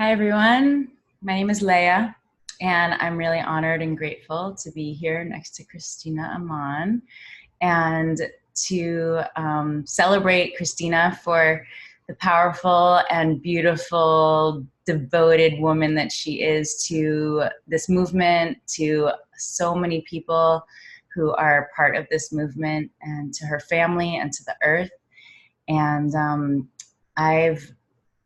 Hi, everyone. My name is Leah, and I'm really honored and grateful to be here next to Christina Aman and to celebrate Christina for the powerful and beautiful, devoted woman that she is to this movement, to so many people who are part of this movement, and to her family and to the earth. And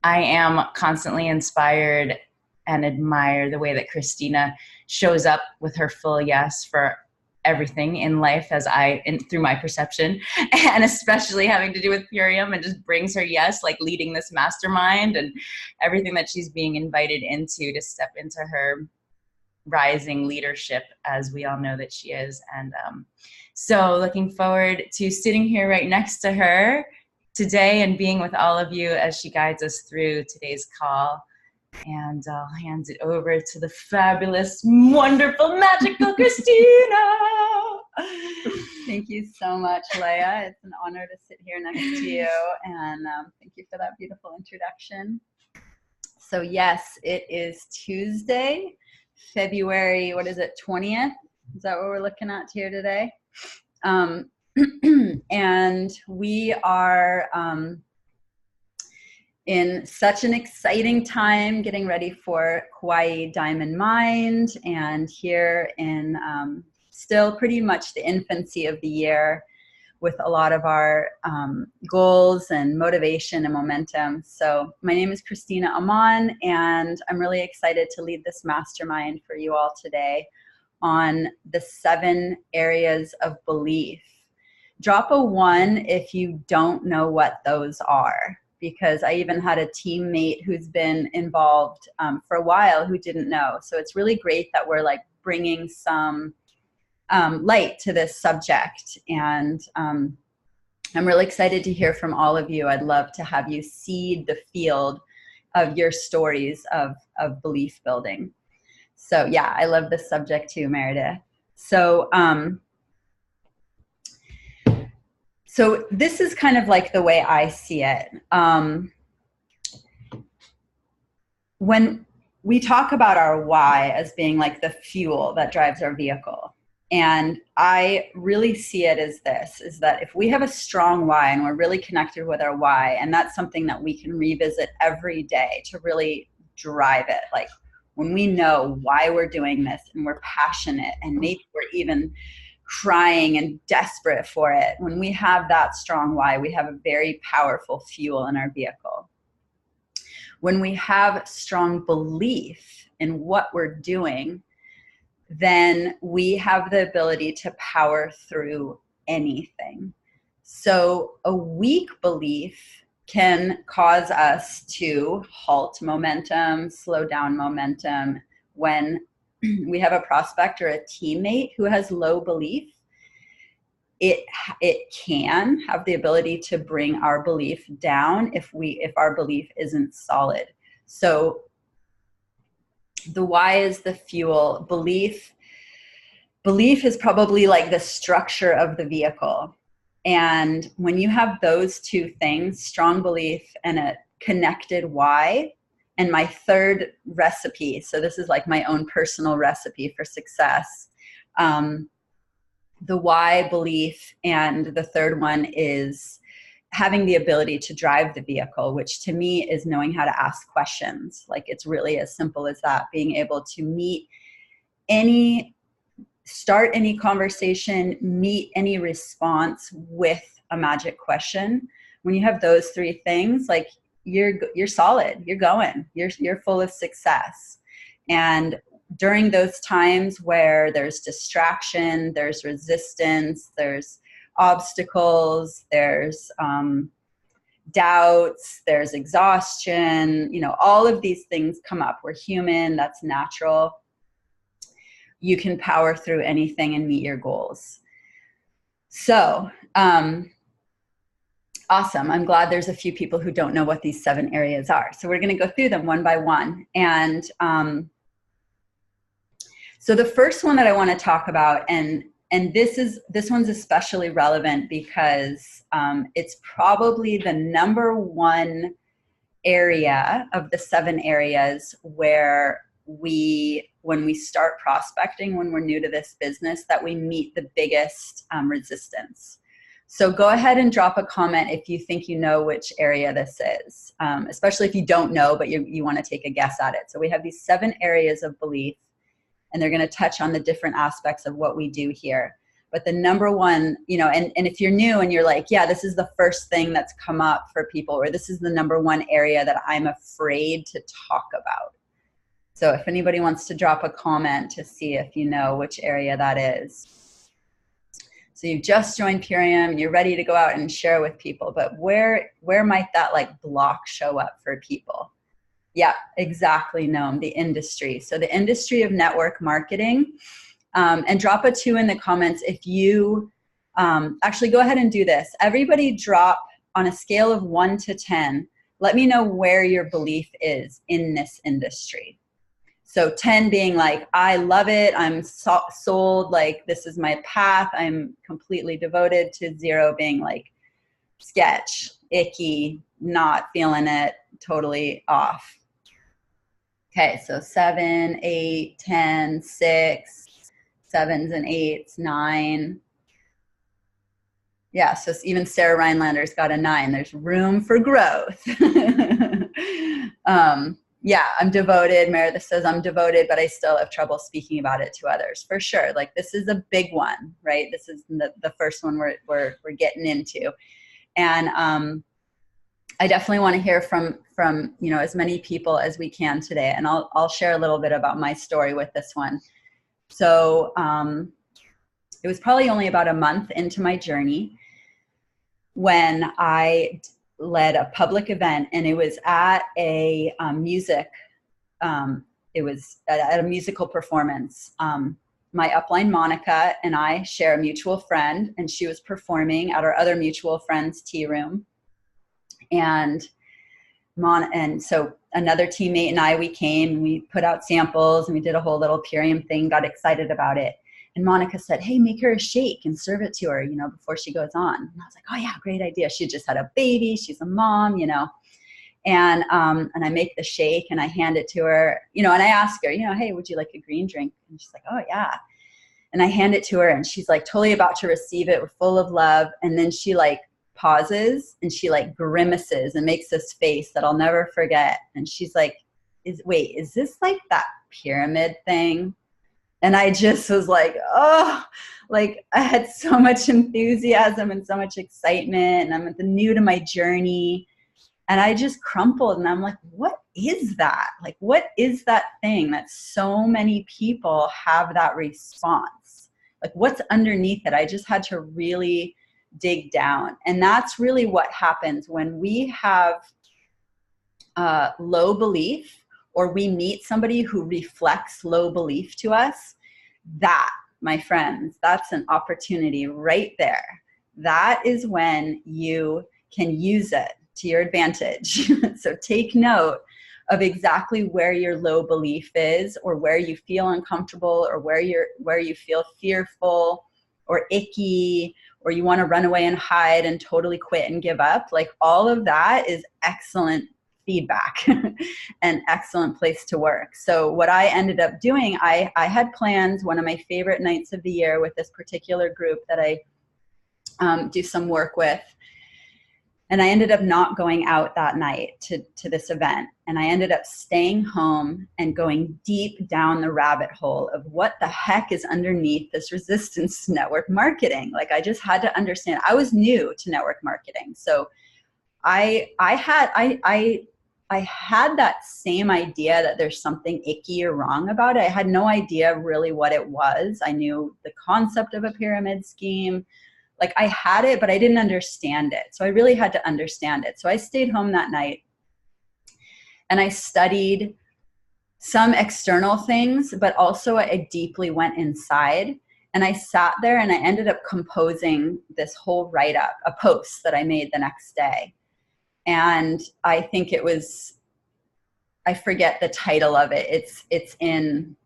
I am constantly inspired and admire the way that Christina shows up with her full yes for everything in life through my perception, and especially having to do with Purium, and just brings her yes, like leading this mastermind and everything that she's being invited into to step into her rising leadership, as we all know that she is. And so looking forward to sitting here right next to her today and being with all of you as she guides us through today's call. And I'll hand it over to the fabulous, wonderful, magical Christina. Thank you so much, Leah. It's an honor to sit here next to you, and thank you for that beautiful introduction. So yes, it is Tuesday, February, 20th? Is that what we're looking at here today? And we are in such an exciting time getting ready for Kauai Diamond Mind, and here in still pretty much the infancy of the year with a lot of our goals and motivation and momentum. So my name is Christina Aman, and I'm really excited to lead this mastermind for you all today on the 7 areas of belief. Drop a 1 if you don't know what those are, because I even had a teammate who's been involved for a while who didn't know. So it's really great that we're like bringing some light to this subject. And I'm really excited to hear from all of you. I'd love to have you seed the field of your stories of belief building. So yeah, I love this subject too, Meredith. So this is kind of like the way I see it. When we talk about our why as being like the fuel that drives our vehicle, and I really see it as this, is that if we have a strong why and we're really connected with our why, and that's something that we can revisit every day to really drive it. Like when we know why we're doing this and we're passionate and maybe we're even crying and desperate for it. When we have that strong why, we have a very powerful fuel in our vehicle. When we have strong belief in what we're doing, then we have the ability to power through anything. So a weak belief can cause us to halt momentum, slow down momentum. When we have a prospect or a teammate who has low belief, it can have the ability to bring our belief down if our belief isn't solid. So the why is the fuel. Belief is probably like the structure of the vehicle. And when you have those 2 things, strong belief and a connected why, and my third recipe, so this is like my own personal recipe for success, the why, belief, and the third one is having the ability to drive the vehicle, which to me is knowing how to ask questions. Like it's really as simple as that, being able to start any conversation, meet any response with a magic question. When you have those 3 things, like you're solid, you're going, you're full of success. And during those times where there's distraction, there's resistance, there's obstacles, there's doubts, there's exhaustion, all of these things come up. We're human, that's natural. You can power through anything and meet your goals. So, awesome. I'm glad there's a few people who don't know what these 7 areas are. So we're going to go through them one by one. And so the first one that I want to talk about, and this one's especially relevant because it's probably the number one area of the 7 areas where when we start prospecting, when we're new to this business, that we meet the biggest resistance. So go ahead and drop a comment if you think you know which area this is, especially if you don't know, but you want to take a guess at it. So we have these 7 areas of belief, and they're going to touch on the different aspects of what we do here. But the number one, and if you're new and you're like, yeah, this is the first thing that's come up for people, or this is the number one area that I'm afraid to talk about. So if anybody wants to drop a comment to see if you know which area that is. So you've just joined Purium and you're ready to go out and share with people, but where might that like block show up for people? Yeah, exactly, Noam, the industry. So the industry of network marketing, and drop a 2 in the comments if you, actually go ahead and do this. Everybody drop on a scale of 1 to 10, let me know where your belief is in this industry. So 10 being like, I love it, I'm sold, like this is my path, I'm completely devoted, to 0 being like sketch, icky, not feeling it, totally off. Okay, so 7, 8, 10, 6, 7s and 8s, 9. Yeah, so even Sarah Rhinelander's got a 9. There's room for growth. Yeah, I'm devoted. Meredith says I'm devoted, but I still have trouble speaking about it to others. For sure. Like this is a big one, right? This is the first one we're getting into. And I definitely want to hear from as many people as we can today. And I'll share a little bit about my story with this one. So it was probably only about a month into my journey when I led a public event, and it was at a at a musical performance. My upline Monica and I share a mutual friend, and she was performing at our other mutual friend's tea room. And so another teammate and I, we came, we put out samples, and we did a whole little Purium thing, got excited about it. And Monica said, hey, make her a shake and serve it to her, before she goes on. And I was like, oh yeah, great idea. She just had a baby. She's a mom, and I make the shake and I hand it to her, and I ask her, hey, would you like a green drink? And she's like, oh yeah. And I hand it to her, and she's like totally about to receive it, full of love. And then she like pauses and she like grimaces and makes this face that I'll never forget. And she's like, is this like that pyramid thing? And I just was like, oh, like I had so much enthusiasm and so much excitement, and I'm new to my journey. And I just crumpled, and I'm like, what is that? Like, what is that thing that so many people have that response? Like, what's underneath it? I just had to really dig down. And that's really what happens when we have low belief, or we meet somebody who reflects low belief to us. That, my friends, that's an opportunity right there. That is when you can use it to your advantage. So take note of exactly where your low belief is, or where you feel uncomfortable, or where you feel fearful or icky, or you want to run away and hide and totally quit and give up. Like all of that is excellent feedback an excellent place to work. So what I ended up doing, I had plans, one of my favorite nights of the year with this particular group that I do some work with. And I ended up not going out that night to this event. And I ended up staying home and going deep down the rabbit hole of what the heck is underneath this resistance to network marketing. Like I just had to understand. I was new to network marketing. So I had that same idea that there's something icky or wrong about it. I had no idea really what it was. I knew the concept of a pyramid scheme. Like I had it, but I didn't understand it. So I really had to understand it. So I stayed home that night and I studied some external things, but also I deeply went inside. And I sat there and I ended up composing this whole write-up, a post that I made the next day. And I think it was, I forget the title of it. It's in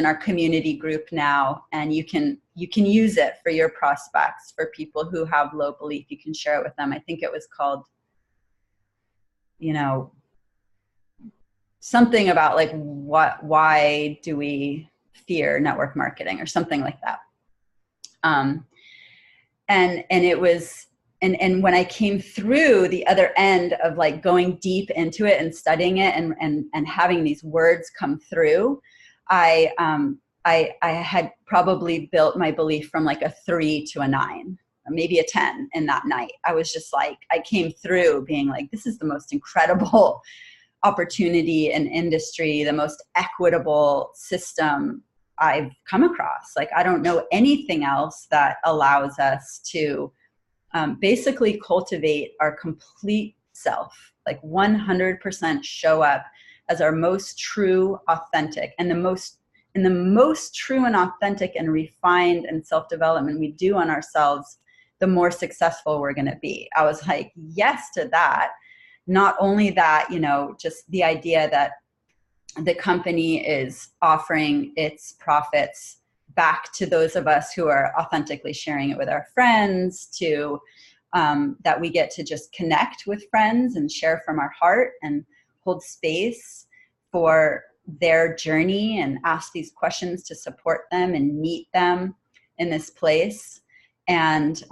our community group now, and you can use it for your prospects, for people who have low belief. You can share it with them. I think it was called you know, something about like why do we fear network marketing or something like that. And it was, and when I came through the other end of like going deep into it and studying it and having these words come through, I had probably built my belief from like a 3 to a 9, or maybe a 10 in that night. I was just like, I came through being like, this is the most incredible opportunity in industry, the most equitable system I've come across. Like, I don't know anything else that allows us to basically cultivate our complete self, like 100% show up as our most true, authentic, and the most true and authentic and refined and self-development we do on ourselves, the more successful we're going to be. I was like, yes to that. Not only that, you know, just the idea that the company is offering its profits back to those of us who are authentically sharing it with our friends, to that we get to just connect with friends and share from our heart and hold space for their journey and ask these questions to support them and meet them in this place. And,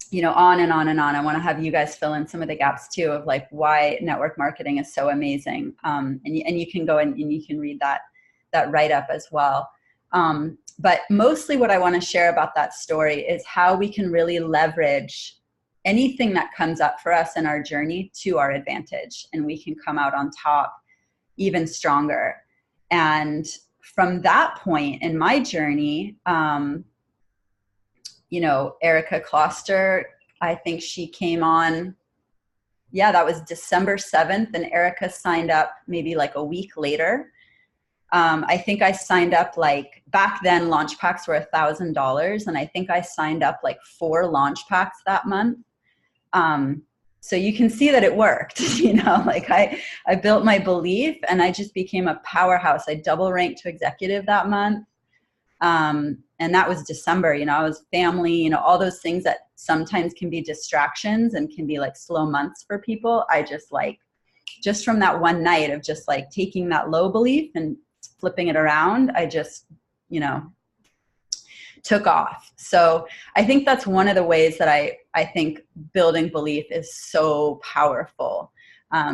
you know, on and on and on. I want to have you guys fill in some of the gaps too of like why network marketing is so amazing. And you can go and you can read that write up as well. But mostly what I want to share about that story is how we can really leverage anything that comes up for us in our journey to our advantage, and we can come out on top even stronger. And from that point in my journey, you know, Erica Kloster, I think she came on, that was December 7th, and Erica signed up maybe like a week later. I think I signed up, like, back then launch packs were $1,000, and I think I signed up like 4 launch packs that month. So you can see that it worked, you know, like I built my belief and I just became a powerhouse. I double ranked to executive that month. And that was December, you know, I was family, you know, all those things that sometimes can be distractions and can be like slow months for people. I just from that one night of just like taking that low belief and flipping it around, I just, you know, took off. So I think that's one of the ways that I think building belief is so powerful.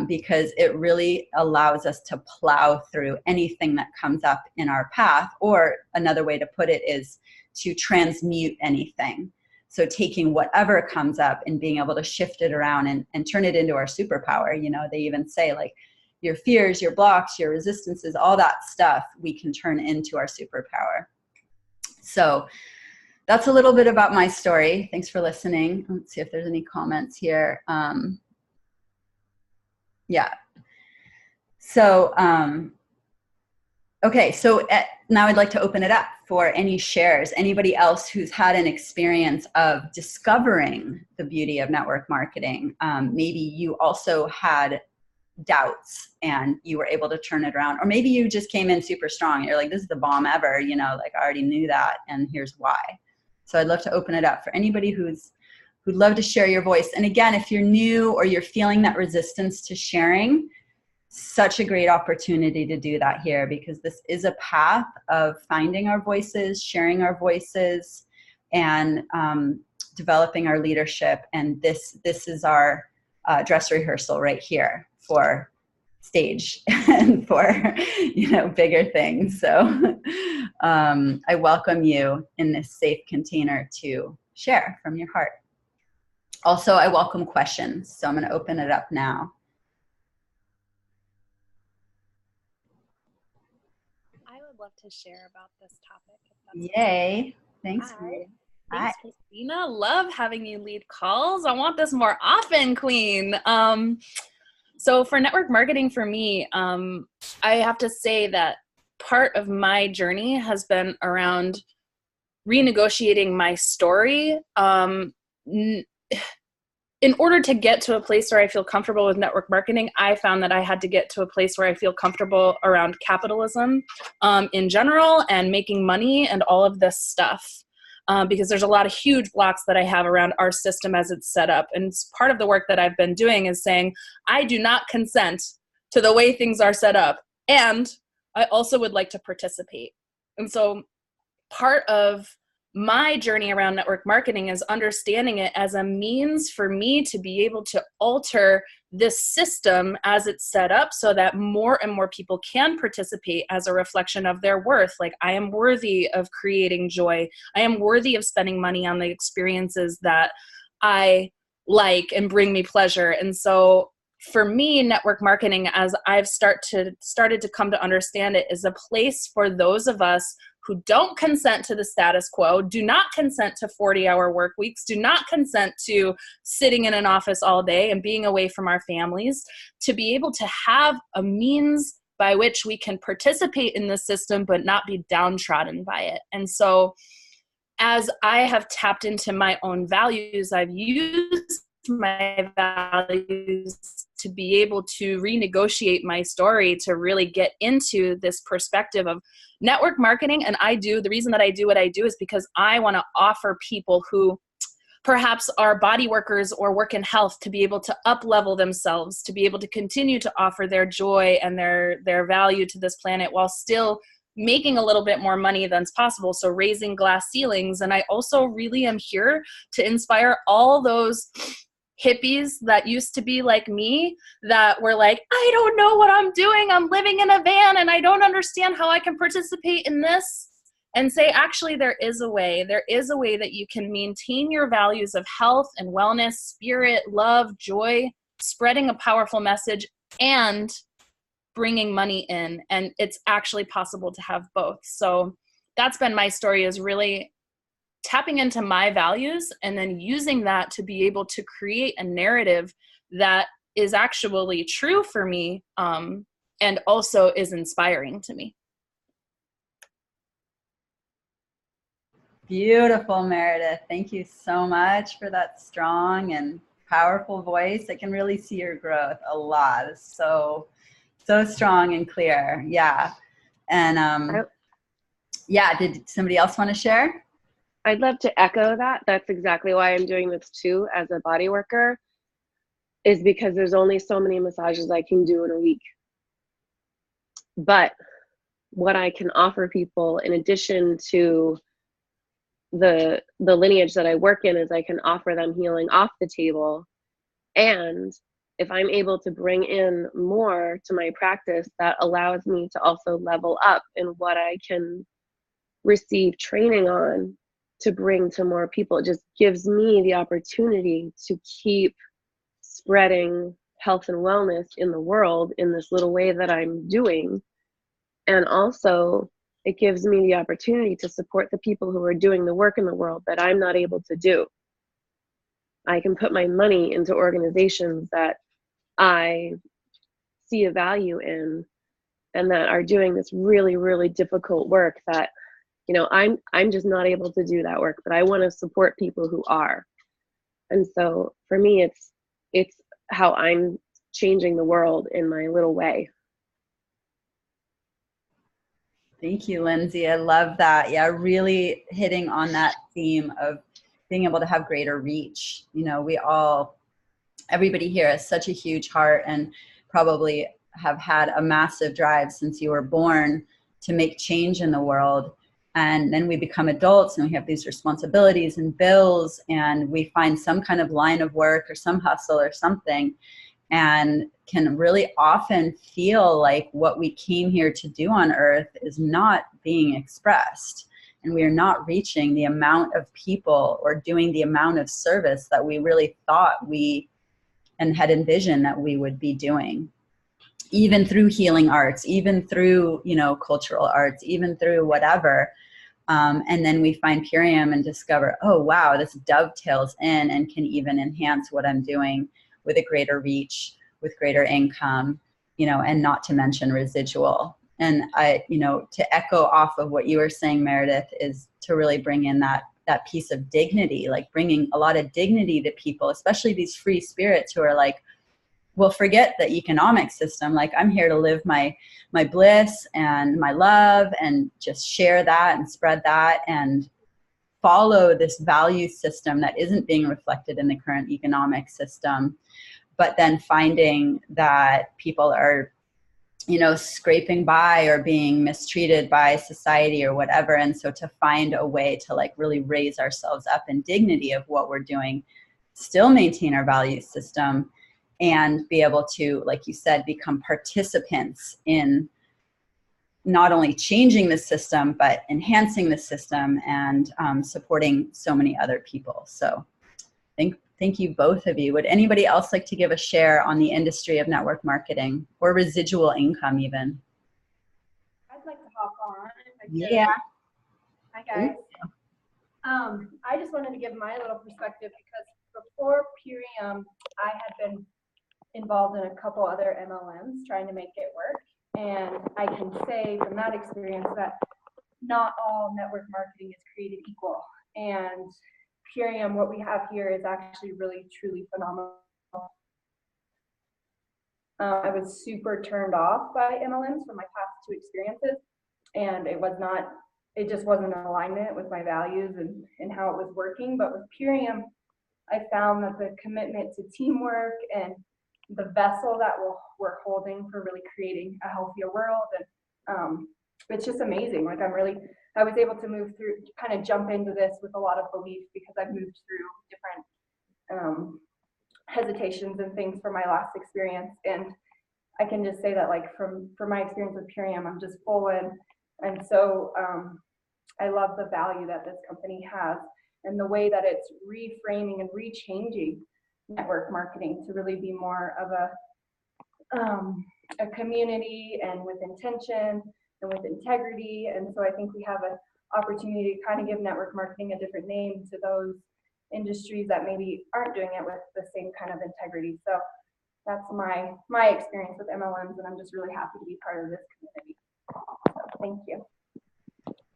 Because it really allows us to plow through anything that comes up in our path, or another way to put it is to transmute anything. So taking whatever comes up and being able to shift it around and turn it into our superpower. You know, they even say like your fears, your blocks, your resistances, all that stuff we can turn into our superpower. So that's a little bit about my story. Thanks for listening. Let's see if there's any comments here. Yeah. So, okay. So now I'd like to open it up for any shares. Anybody else who's had an experience of discovering the beauty of network marketing. Maybe you also had doubts and you were able to turn it around, or maybe you just came in super strong. You're like, this is the bomb ever, you know, like I already knew that, and here's why. So I'd love to open it up for anybody who'd love to share your voice. And again, if you're new or you're feeling that resistance to sharing, such a great opportunity to do that here, because this is a path of finding our voices, sharing our voices, and developing our leadership. And this is our dress rehearsal right here for stage and for, you know, bigger things. So I welcome you in this safe container to share from your heart. Also, I welcome questions, so I'm going to open it up now. I would love to share about this topic. If that's Yay. okay. Thanks. Thanks, Hi. Christina. Love having you lead calls. I want this more often, Queen. So for network marketing for me, I have to say that part of my journey has been around renegotiating my story. In order to get to a place where I feel comfortable with network marketing, I found that I had to get to a place where I feel comfortable around capitalism in general and making money and all of this stuff. because there's a lot of huge blocks that I have around our system as it's set up. And part of the work that I've been doing is saying, I do not consent to the way things are set up. And I also would like to participate. And so part of my journey around network marketing is understanding it as a means for me to be able to alter this system as it's set up so that more and more people can participate as a reflection of their worth. Like, I am worthy of creating joy. I am worthy of spending money on the experiences that I like and bring me pleasure. And so for me, network marketing, as I've started to come to understand it, is a place for those of us who don't consent to the status quo, do not consent to 40-hour work weeks, do not consent to sitting in an office all day and being away from our families, to be able to have a means by which we can participate in the system but not be downtrodden by it. And so as I have tapped into my own values, I've used my values to be able to renegotiate my story to really get into this perspective of network marketing. And the reason that I do what I do is because I want to offer people who perhaps are body workers or work in health to be able to up level themselves, to be able to continue to offer their joy and their value to this planet while still making a little bit more money than's possible. So raising glass ceilings. And I also really am here to inspire all those hippies that used to be like me, that were like, I don't know what I'm doing. I'm living in a van and I don't understand how I can participate in this. And say, actually, there is a way. There is a way that you can maintain your values of health and wellness, spirit, love, joy, spreading a powerful message, and bringing money in. And it's actually possible to have both. So that's been my story, is really tapping into my values and then using that to be able to create a narrative that is actually true for me, and also is inspiring to me. Beautiful, Meredith. Thank you so much for that strong and powerful voice. I can really see your growth a lot. It's so strong and clear. Yeah. And yeah, did somebody else want to share? I'd love to echo that. That's exactly why I'm doing this too as a body worker, is because there's only so many massages I can do in a week. But what I can offer people, in addition to the lineage that I work in, is I can offer them healing off the table. And if I'm able to bring in more to my practice, that allows me to also level up in what I can receive training on to bring to more people. It just gives me the opportunity to keep spreading health and wellness in the world in this little way that I'm doing. And also, it gives me the opportunity to support the people who are doing the work in the world that I'm not able to do. I can put my money into organizations that I see a value in and that are doing this really, really difficult work that, you know, I'm just not able to do that work, but I want to support people who are. And so for me, it's how I'm changing the world in my little way. Thank you, Lindsay. I love that. Yeah, really hitting on that theme of being able to have greater reach. You know, everybody here has such a huge heart and probably have had a massive drive since you were born to make change in the world. And then we become adults and we have these responsibilities and bills, and we find some kind of line of work or some hustle or something, and can really often feel like what we came here to do on earth is not being expressed. And we are not reaching the amount of people or doing the amount of service that we really thought we and had envisioned that we would be doing. Even through healing arts, even through, you know, cultural arts, even through whatever. And then we find Purium and discover, oh, wow, this dovetails in and can even enhance what I'm doing with a greater reach, with greater income, you know, and not to mention residual. And to echo off of what you were saying, Meredith, is to really bring in that piece of dignity, like bringing a lot of dignity to people, especially these free spirits who are like, well, forget the economic system. Like, I'm here to live my bliss and my love and just share that and spread that and follow this value system that isn't being reflected in the current economic system, but then finding that people are, you know, scraping by or being mistreated by society or whatever. And so to find a way to like really raise ourselves up in dignity of what we're doing, still maintain our value system, and be able to, like you said, become participants in not only changing the system, but enhancing the system and supporting so many other people. So thank you, both of you. Would anybody else like to give a share on the industry of network marketing or residual income even? I'd like to hop on. Yeah. Hi, guys. I just wanted to give my little perspective because before Purium, I had been involved in a couple other MLMs trying to make it work. And I can say from that experience that not all network marketing is created equal. And Purium, what we have here is actually really, truly phenomenal. I was super turned off by MLMs from my past two experiences. And it just wasn't in alignment with my values and how it was working. But with Purium, I found that the commitment to teamwork and the vessel that we're holding for really creating a healthier world, and it's just amazing. Like I was able to move through, kind of jump into this with a lot of belief because I've moved through different hesitations and things from my last experience, and I can just say that like from my experience with Purium, I'm just full in, and so I love the value that this company has and the way that it's reframing and rechanging network marketing to really be more of a community and with intention and with integrity. And so I think we have an opportunity to kind of give network marketing a different name to those industries that maybe aren't doing it with the same kind of integrity. So that's my experience with MLMs, and I'm just really happy to be part of this community. So thank you.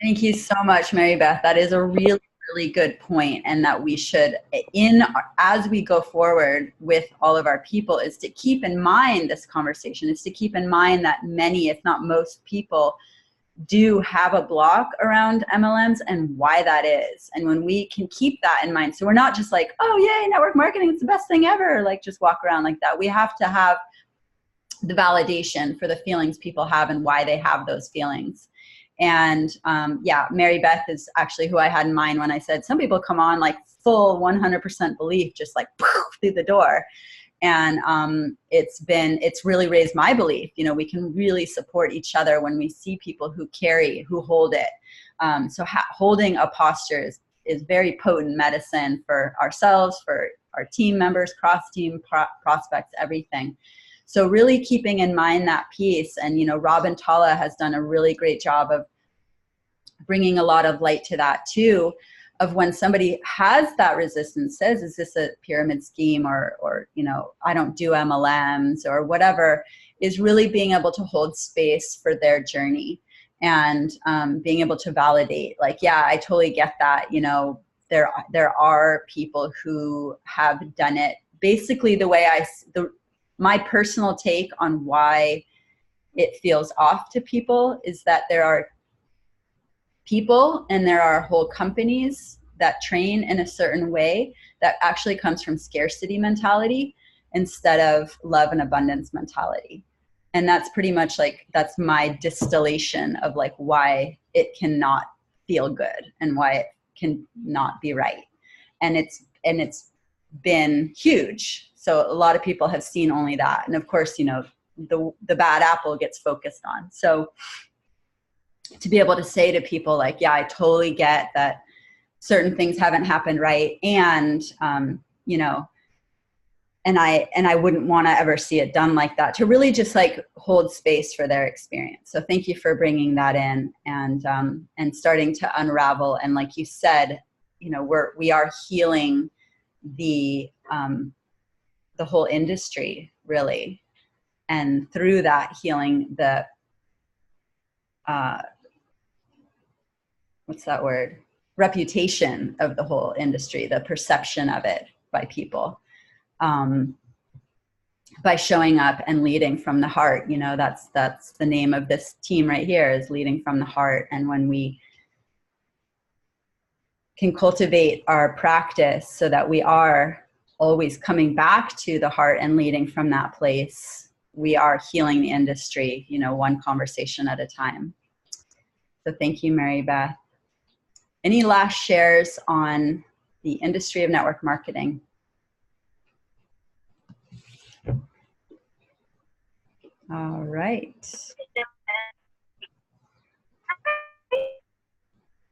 Thank you so much, Mary Beth. That is a really good point, and that we should, as we go forward with all of our people, is to keep in mind this conversation, is to keep in mind that many, if not most people, do have a block around MLMs and why that is. And when we can keep that in mind, so we're not just like, oh yay, network marketing, it's the best thing ever, like just walk around like that. We have to have the validation for the feelings people have and why they have those feelings. And yeah, Mary Beth is actually who I had in mind when I said some people come on like full 100% belief, just like poof, through the door. And it's really raised my belief. You know, we can really support each other when we see people who hold it. So holding a posture is very potent medicine for ourselves, for our team members, cross-team prospects, everything. So really keeping in mind that piece. And, you know, Robin Tala has done a really great job of bringing a lot of light to that too, of when somebody has that resistance, says, is this a pyramid scheme, or you know, I don't do MLMs or whatever, is really being able to hold space for their journey and being able to validate, like, yeah, I totally get that. You know, there are people who have done it basically the way my personal take on why it feels off to people is that there are people and there are whole companies that train in a certain way that actually comes from scarcity mentality instead of love and abundance mentality. And that's pretty much like, that's my distillation of like why it cannot feel good and why it can not be right. And it's been huge. So a lot of people have seen only that. And of course, you know, the bad apple gets focused on. So to be able to say to people like, yeah, I totally get that certain things haven't happened right. And, you know, and I wouldn't want to ever see it done like that, to really just like hold space for their experience. So thank you for bringing that in and starting to unravel. And like you said, you know, we are healing the whole industry really. And through that healing, the, what's that word? Reputation of the whole industry, the perception of it by people, by showing up and leading from the heart. You know, that's the name of this team right here, is leading from the heart. And when we can cultivate our practice so that we are always coming back to the heart and leading from that place, we are healing the industry, you know, one conversation at a time. So thank you, Mary Beth. Any last shares on the industry of network marketing? All right.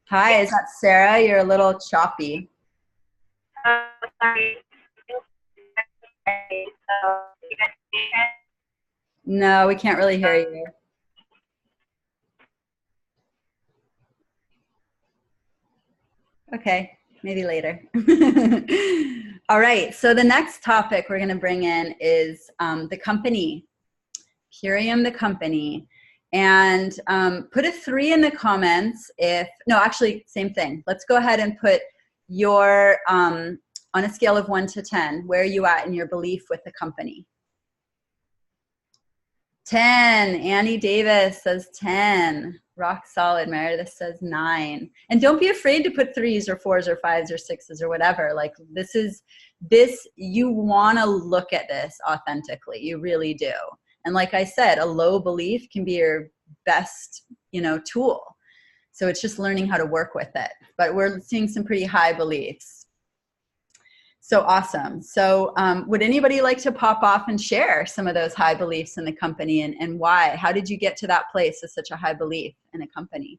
Hi, is that Sarah? You're a little choppy. No, we can't really hear you. Okay, maybe later. All right, so the next topic we're going to bring in is the company, Purium the company. And put a 3 in the comments if, no, actually, same thing. Let's go ahead and put your, on a scale of 1 to 10, where are you at in your belief with the company? 10. Annie Davis says 10. Rock solid. Meredith says 9. And don't be afraid to put 3s or 4s or 5s or 6s or whatever. Like this, you want to look at this authentically. You really do. And like I said, a low belief can be your best, you know, tool. So it's just learning how to work with it. But we're seeing some pretty high beliefs. So awesome. So would anybody like to pop off and share some of those high beliefs in the company and why? How did you get to that place of such a high belief in a company?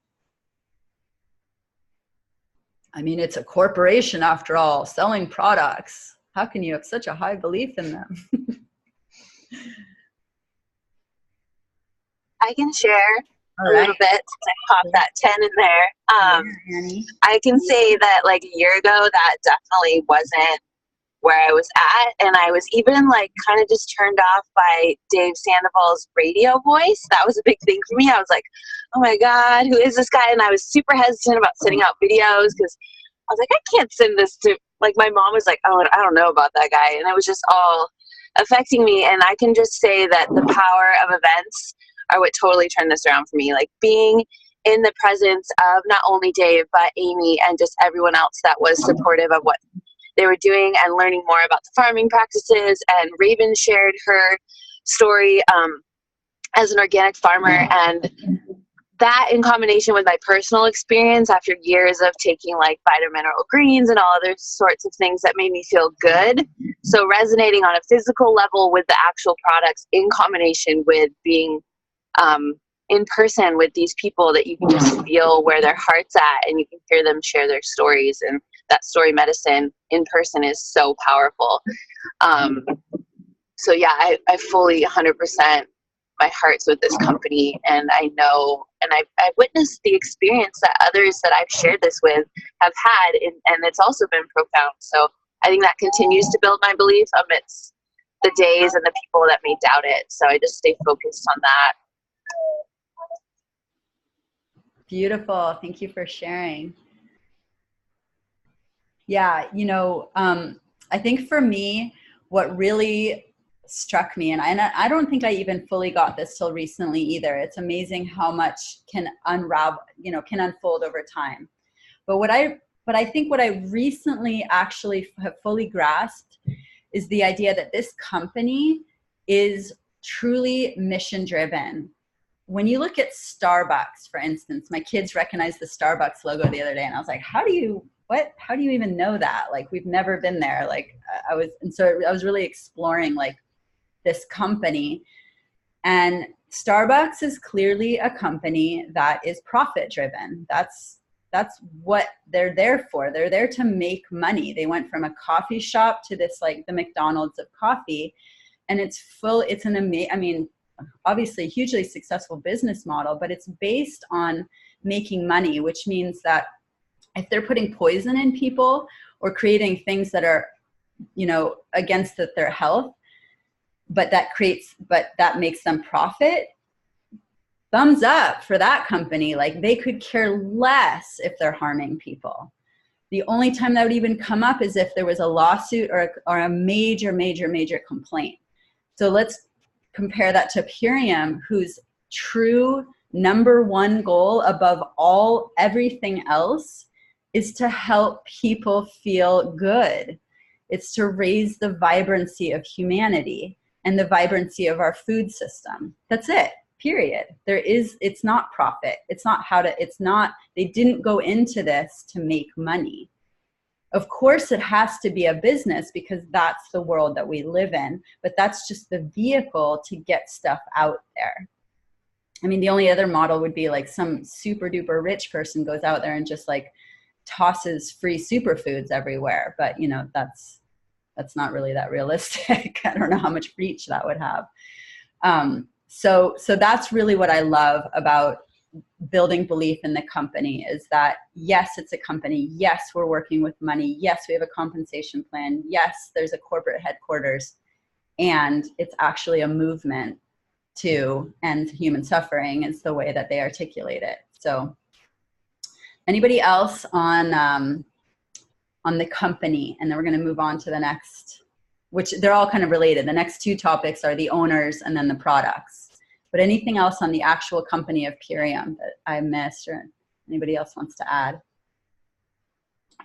I mean, it's a corporation after all, selling products. How can you have such a high belief in them? I can share All a right. little bit since I popped that 10 in there. Annie. I can say that like a year ago, that definitely wasn't where I was at. And I was even like kind of just turned off by Dave Sandoval's radio voice. That was a big thing for me. I was like, oh my God, who is this guy? And I was super hesitant about sending out videos because I was like, I can't send this to, like my mom was like, oh, I don't know about that guy. And it was just all affecting me. And I can just say that the power of events are what totally turned this around for me. Like being in the presence of not only Dave, but Amy and just everyone else that was supportive of what they were doing and learning more about the farming practices. And Raven shared her story as an organic farmer. And that in combination with my personal experience after years of taking like vitamin-mineral greens and all other sorts of things that made me feel good. So resonating on a physical level with the actual products in combination with being in person with these people that you can just feel where their heart's at and you can hear them share their stories, and that story medicine in person is so powerful. So yeah, I fully 100% my heart's with this company, and I know, and I've witnessed the experience that others that I've shared this with have had, and it's also been profound. So I think that continues to build my belief amidst the days and the people that may doubt it. So I just stay focused on that. Beautiful. Thank you for sharing. Yeah, you know, I think for me, what really struck me, and I don't think I even fully got this till recently either. It's amazing how much can unravel, you know, can unfold over time. But I think what I recently actually have fully grasped is the idea that this company is truly mission driven. When you look at Starbucks, for instance, my kids recognized the Starbucks logo the other day, and I was like, how do you even know that? Like, we've never been there. Like, I was really exploring like this company, and Starbucks is clearly a company that is profit driven. That's what they're there for. They're there to make money. They went from a coffee shop to this, like the McDonald's of coffee, and it's an amazing, I mean, obviously hugely successful business model, but it's based on making money, which means that if they're putting poison in people or creating things that are, you know, against their health, but that makes them profit, thumbs up for that company. Like, they could care less if they're harming people. The only time that would even come up is if there was a lawsuit or a major complaint. So let's compare that to Purium, whose true number one goal above everything else is to help people feel good. It's to raise the vibrancy of humanity and the vibrancy of our food system. That's it, period. It's not profit. They didn't go into this to make money. Of course, it has to be a business because that's the world that we live in, but that's just the vehicle to get stuff out there. I mean, the only other model would be like some super duper rich person goes out there and just like tosses free superfoods everywhere. But, you know, that's not really that realistic. I don't know how much reach that would have. So that's really what I love about building belief in the company, is that yes, it's a company. Yes, we're working with money. Yes, we have a compensation plan. Yes, there's a corporate headquarters, and it's actually a movement to end human suffering is the way that they articulate it. So anybody else on the company? And then we're going to move on to the next, which they're all kind of related. The next two topics are the owners and then the products. But anything else on the actual company of Purium that I missed or anybody else wants to add?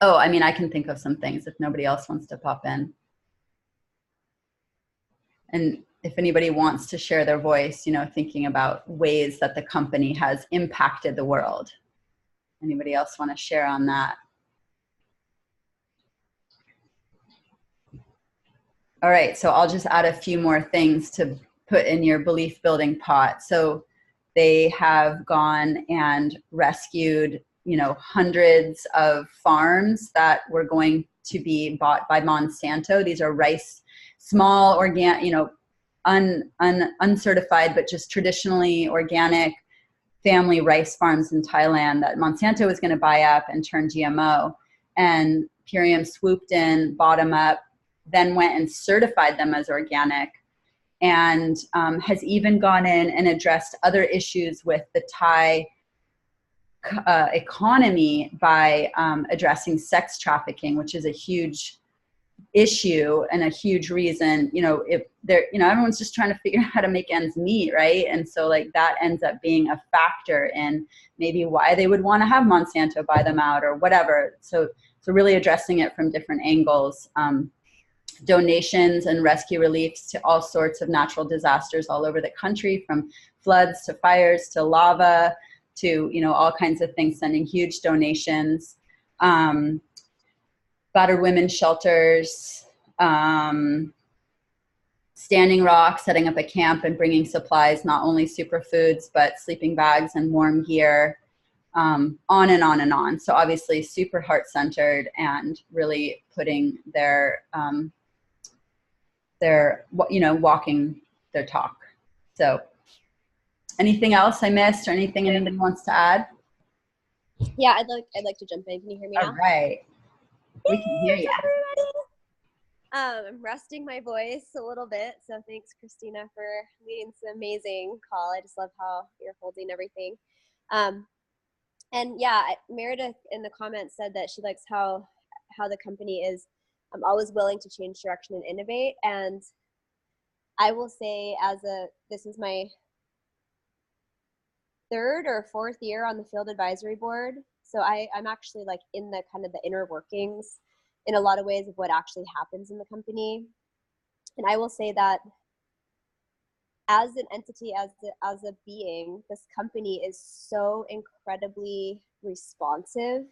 Oh, I mean, I can think of some things if nobody else wants to pop in. And if anybody wants to share their voice, you know, thinking about ways that the company has impacted the world. Anybody else want to share on that? All right, so I'll just add a few more things to put in your belief building pot. So they have gone and rescued, you know, hundreds of farms that were going to be bought by Monsanto. These are rice, small organic, you know, uncertified, but just traditionally organic family rice farms in Thailand that Monsanto was going to buy up and turn GMO. And Purium swooped in, bought them up, then went and certified them as organic, and has even gone in and addressed other issues with the Thai economy by addressing sex trafficking, which is a huge issue and a huge reason, you know, if they're, you know, everyone's just trying to figure out how to make ends meet, right? And so like that ends up being a factor in maybe why they would want to have Monsanto buy them out or whatever. So really addressing it from different angles. Donations and rescue reliefs to all sorts of natural disasters all over the country, from floods to fires to lava to, you know, all kinds of things, sending huge donations. Battered women's shelters, Standing Rock, setting up a camp and bringing supplies, not only superfoods, but sleeping bags and warm gear, on and on and on. So obviously super heart-centered and really putting their you know, walking their talk. So anything else I missed or anything anybody wants to add? Yeah, I'd like to jump in. Can you hear me now? All right. We can hear you. I'm resting my voice a little bit, so thanks, Christina, for leading this amazing call. I just love how you're holding everything. And yeah, Meredith in the comments said that she likes how the company is always willing to change direction and innovate. And I will say, this is my third or fourth year on the field advisory board. So I'm actually like in the kind of the inner workings in a lot of ways of what actually happens in the company. And I will say that as an entity, as a being, this company is so incredibly responsive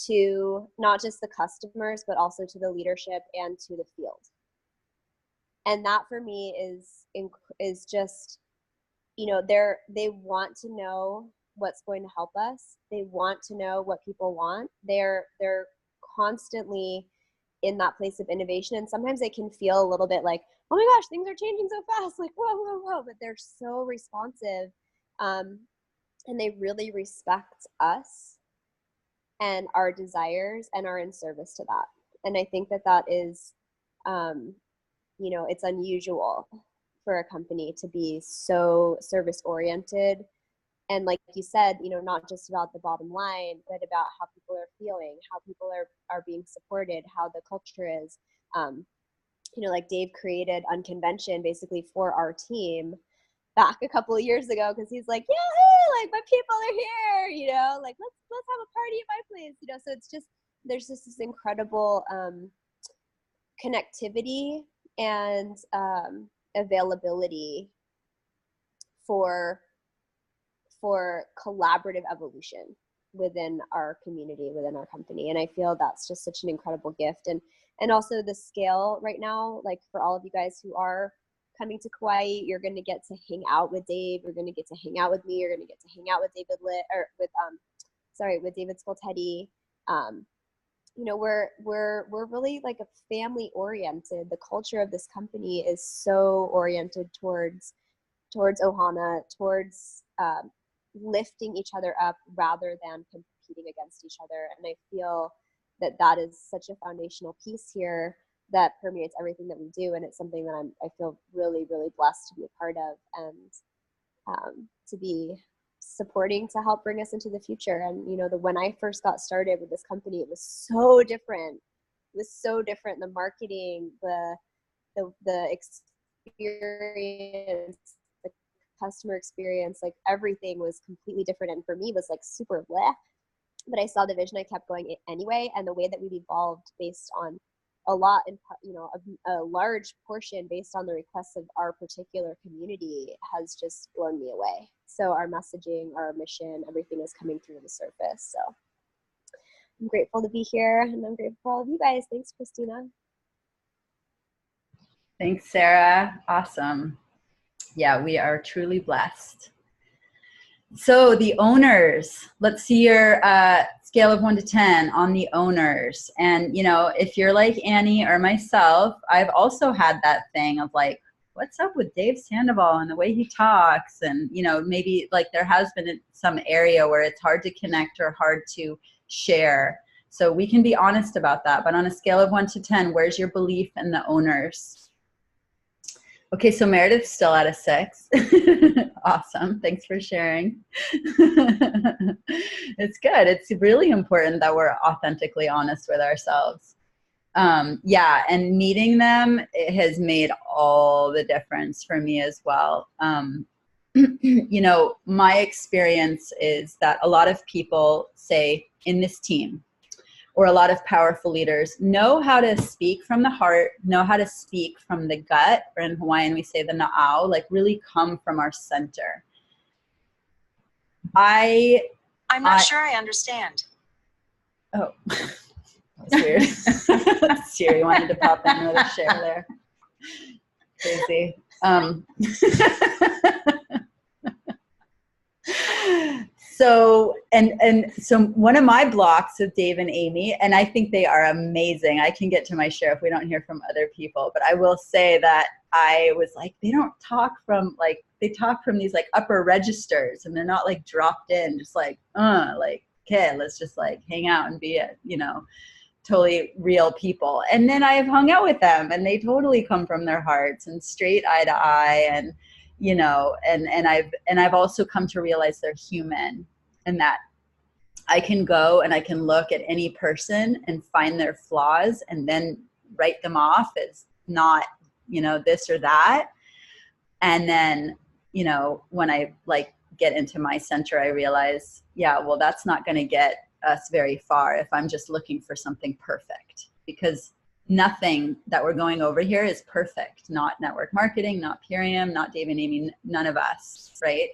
to not just the customers, but also to the leadership and to the field. And that for me is just, you know, they want to know what's going to help us. They want to know what people want. They're constantly in that place of innovation. And sometimes they can feel a little bit like, oh my gosh, things are changing so fast. Like, whoa. But they're so responsive. And they really respect us and our desires and are in service to that. And I think that is, you know, it's unusual for a company to be so service oriented. And like you said, you know, not just about the bottom line, but about how people are feeling, how people are being supported, how the culture is. You know, like Dave created Unconvention basically for our team back a couple of years ago because he's like, yeah, like my people are here, you know, like let's have a party at my place, you know. So it's just, there's just this incredible connectivity and availability for collaborative evolution within our community, within our company. And I feel that's just such an incredible gift. And also the scale right now, like for all of you guys who are coming to Kauai, you're going to get to hang out with Dave. You're going to get to hang out with me. You're going to get to hang out with with David Skoltedi. You know, we're really like a family oriented. The culture of this company is so oriented towards Ohana, towards lifting each other up rather than competing against each other. And I feel that is such a foundational piece here that permeates everything that we do. And it's something that I feel really, really blessed to be a part of, and to be supporting to help bring us into the future. And, you know, when I first got started with this company, it was so different. It was so different. The marketing, the experience, the customer experience, like everything was completely different. And for me, it was like super bleh. But I saw the vision, I kept going anyway. And the way that we've evolved based on a large portion based on the requests of our particular community has just blown me away. So our messaging, our mission, everything is coming through the surface. So I'm grateful to be here, and I'm grateful for all of you guys. Thanks, Christina. Thanks, Sarah. Awesome. Yeah, we are truly blessed. So the owners, let's see your scale of 1 to 10 on the owners. And, you know, if you're like Annie or myself, I've also had that thing of like, what's up with Dave Sandoval and the way he talks? And, you know, maybe like there has been some area where it's hard to connect or hard to share. So we can be honest about that. But on a scale of 1 to 10, where's your belief in the owners? Okay, so Meredith's still at a 6. Awesome. Thanks for sharing. It's good. It's really important that we're authentically honest with ourselves. Yeah, and meeting them, it has made all the difference for me as well. You know, my experience is that a lot of people say in this team, or a lot of powerful leaders, know how to speak from the heart, know how to speak from the gut, or in Hawaiian we say the na'au, like really come from our center. I'm not sure I understand. Oh, that's weird. Siri wanted to pop in with a share there. Crazy. So, so one of my blocks with Dave and Amy, and I think they are amazing. I can get to my share if we don't hear from other people, but I will say that I was like, they don't talk from like, they talk from these like upper registers, and they're not like dropped in, just like, okay, let's just like hang out and be you know, totally real people. And then I've hung out with them, and they totally come from their hearts and straight eye to eye, and you know, and I've also come to realize they're human, and that I can go and I can look at any person and find their flaws and then write them off as not, you know, this or that. And then, you know, when I like get into my center, I realize, yeah, well, that's not going to get us very far if I'm just looking for something perfect, because nothing that we're going over here is perfect. Not network marketing, not Purium, not Dave and Amy, none of us, right?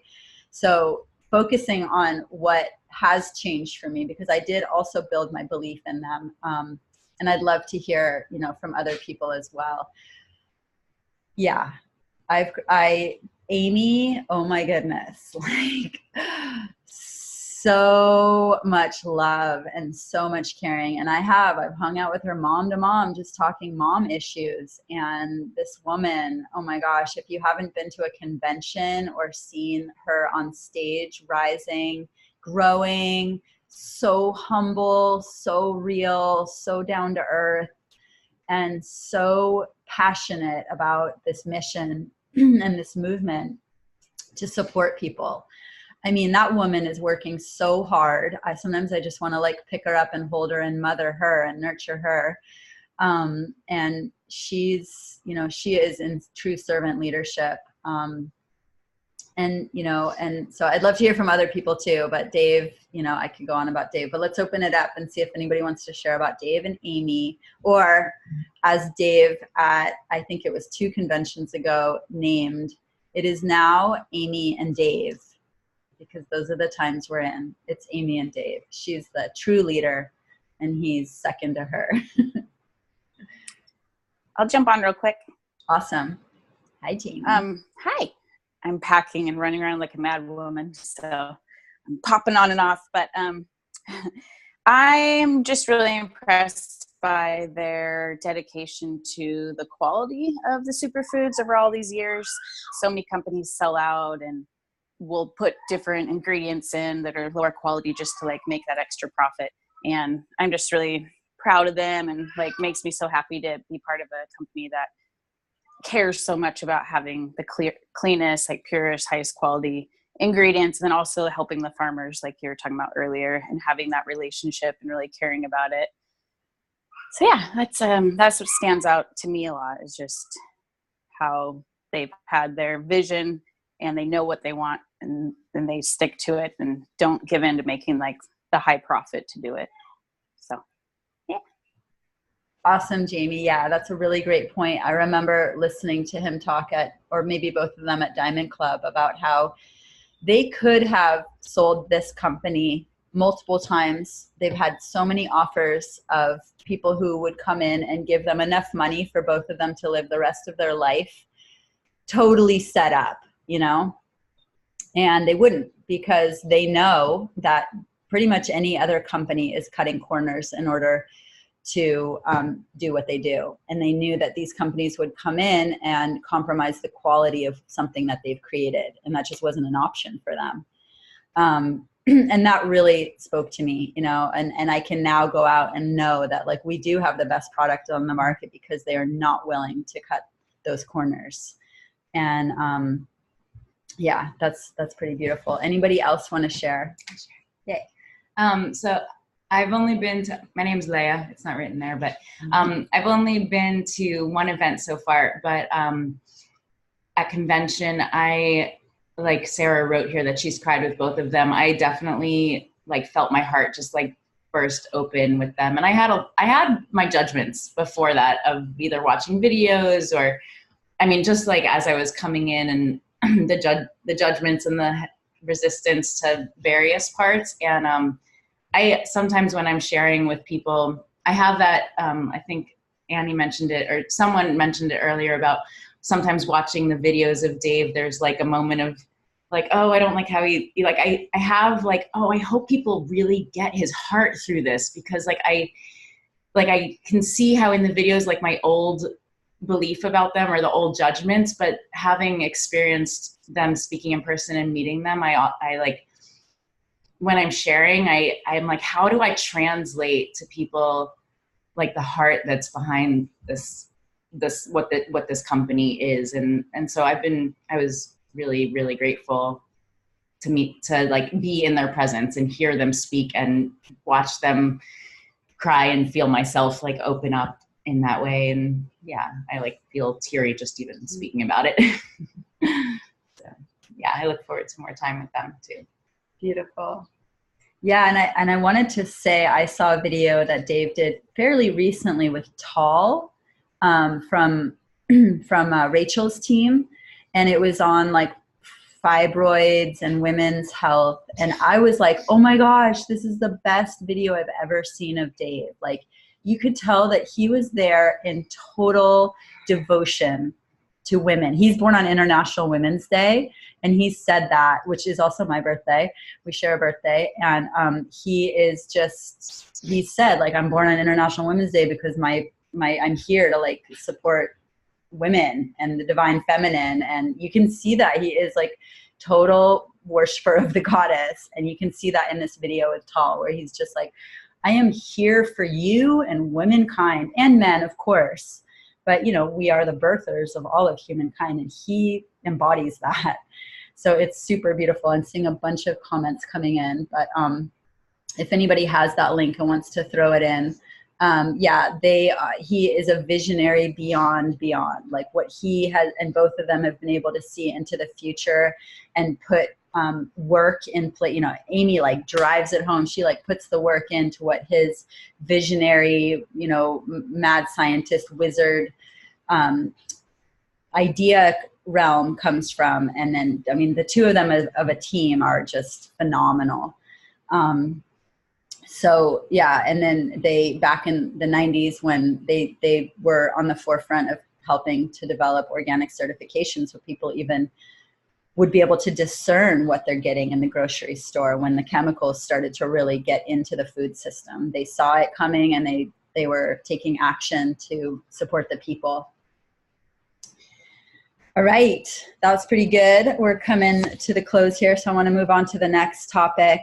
So focusing on what has changed for me, because I did also build my belief in them. And I'd love to hear, you know, from other people as well. Yeah, Amy, oh my goodness, like so much love and so much caring. And I've hung out with her mom to mom, just talking mom issues. And this woman, oh my gosh, if you haven't been to a convention or seen her on stage, rising, growing, so humble, so real, so down to earth, and so passionate about this mission and this movement to support people. I mean, that woman is working so hard. Sometimes I just want to like pick her up and hold her and mother her and nurture her. And she's, you know, she is in true servant leadership. And And, you know, and so I'd love to hear from other people too, but Dave, you know, I could go on about Dave, but let's open it up and see if anybody wants to share about Dave and Amy, or as Dave at, I think it was 2 conventions ago, named, it is now Amy and Dave, because those are the times we're in. It's Amy and Dave. She's the true leader and he's second to her. I'll jump on real quick. Awesome. Hi, Jamie. Hi. I'm packing and running around like a mad woman, so I'm popping on and off. But I'm just really impressed by their dedication to the quality of the superfoods over all these years. So many companies sell out and will put different ingredients in that are lower quality just to like make that extra profit. And I'm just really proud of them, and like makes me so happy to be part of a company that cares so much about having the cleanest, like purest, highest quality ingredients, and then also helping the farmers like you were talking about earlier, and having that relationship and really caring about it. So yeah, that's what stands out to me a lot, is just how they've had their vision and they know what they want, and then they stick to it and don't give in to making like the high profit to do it. So yeah. Awesome, Jamie. Yeah, that's a really great point. I remember listening to him talk at, or maybe both of them at Diamond Club, about how they could have sold this company multiple times. They've had so many offers of people who would come in and give them enough money for both of them to live the rest of their life, totally set up, you know, and they wouldn't, because they know that pretty much any other company is cutting corners in order to do what they do. And they knew that these companies would come in and compromise the quality of something that they've created. And that just wasn't an option for them. And that really spoke to me, you know, and I can now go out and know that like we do have the best product on the market because they are not willing to cut those corners. And yeah, that's pretty beautiful. Anybody else want to share? Yay. So I've only been to, my name's Leah, it's not written there, but I've only been to one event so far, but at convention, like Sarah wrote here that she's cried with both of them. I definitely like felt my heart just like burst open with them. And I had my judgments before that of either watching videos or, I mean, just like as I was coming in and the judgments and the resistance to various parts. And I sometimes when I'm sharing with people, I have that, I think Annie mentioned it, or someone mentioned it earlier about sometimes watching the videos of Dave, there's like a moment of like, oh, I don't like how he like, I have like, oh, I hope people really get his heart through this, because like I can see how in the videos, like my old belief about them or the old judgments, but having experienced them speaking in person and meeting them, I like, when I'm sharing, I'm like, how do I translate to people like the heart that's behind this what this company is, and so I was really, really grateful to like be in their presence and hear them speak and watch them cry and feel myself like open up in that way. And yeah, I like feel teary just even speaking about it. So yeah, I look forward to more time with them too. Beautiful. Yeah, and I wanted to say I saw a video that Dave did fairly recently with Tall from Rachel's team, and it was on like fibroids and women's health, and I was like, oh my gosh, this is the best video I've ever seen of Dave. Like you could tell that he was there in total devotion to women. He's born on International Women's Day, and he said that, which is also my birthday. We share a birthday. And he said, like, I'm born on International Women's Day because I'm here to like support women and the divine feminine. And you can see that he is like total worshiper of the goddess. And you can see that in this video with Tall, where he's just like, I am here for you and womankind and men, of course. But, you know, we are the birthers of all of humankind, and he embodies that. So it's super beautiful. I'm seeing a bunch of comments coming in. But if anybody has that link and wants to throw it in, he is a visionary beyond, like what he has, and both of them have been able to see into the future and put work in play. You know, Amy like drives it home. She like puts the work into what his visionary, you know, mad scientist wizard idea realm comes from. And then, I mean, the two of them of a team are just phenomenal. So yeah, and then they, back in the 90s when they were on the forefront of helping to develop organic certification, so people even would be able to discern what they're getting in the grocery store when the chemicals started to really get into the food system. They saw it coming and they were taking action to support the people. All right, that was pretty good. We're coming to the close here, so I want to move on to the next topic,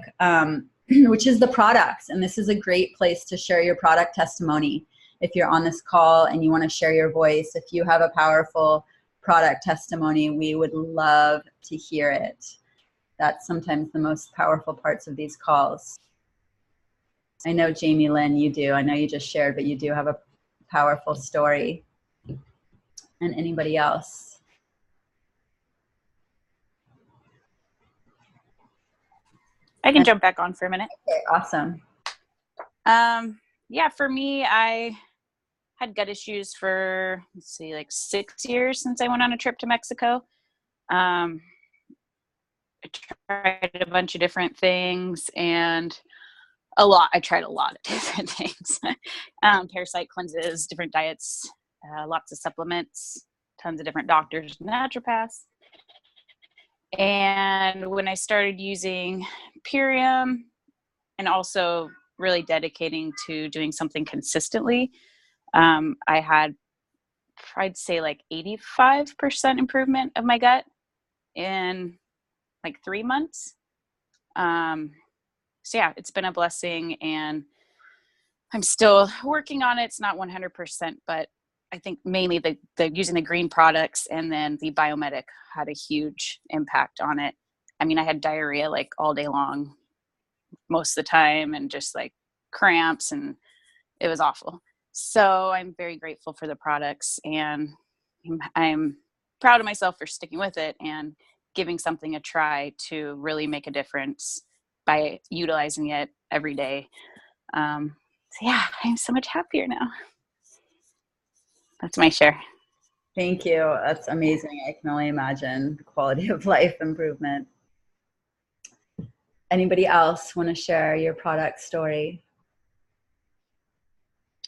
which is the products. And this is a great place to share your product testimony. If you're on this call and you want to share your voice, if you have a powerful product testimony, we would love to hear it. That's sometimes the most powerful parts of these calls. I know, Jamie Lynn, you do. I know you just shared, but you do have a powerful story. And anybody else? I can jump back on for a minute. Okay, awesome. Yeah, for me, I had gut issues for, let's see, like 6 years since I went on a trip to Mexico. I tried a bunch of different things and I tried a lot of different things. Parasite cleanses, different diets, lots of supplements, tons of different doctors, naturopaths. And when I started using Purium and also really dedicating to doing something consistently, I had, I'd say like 85% improvement of my gut in like 3 months. So yeah, it's been a blessing and I'm still working on it. It's not 100%, but I think mainly the using the green products and then the Biomedic had a huge impact on it. I mean, I had diarrhea like all day long, most of the time, and just like cramps, and it was awful. So I'm very grateful for the products, and I'm proud of myself for sticking with it and giving something a try to really make a difference by utilizing it every day. So yeah, I'm so much happier now. That's my share. Thank you. That's amazing. I can only imagine the quality of life improvement. Anybody else want to share your product story?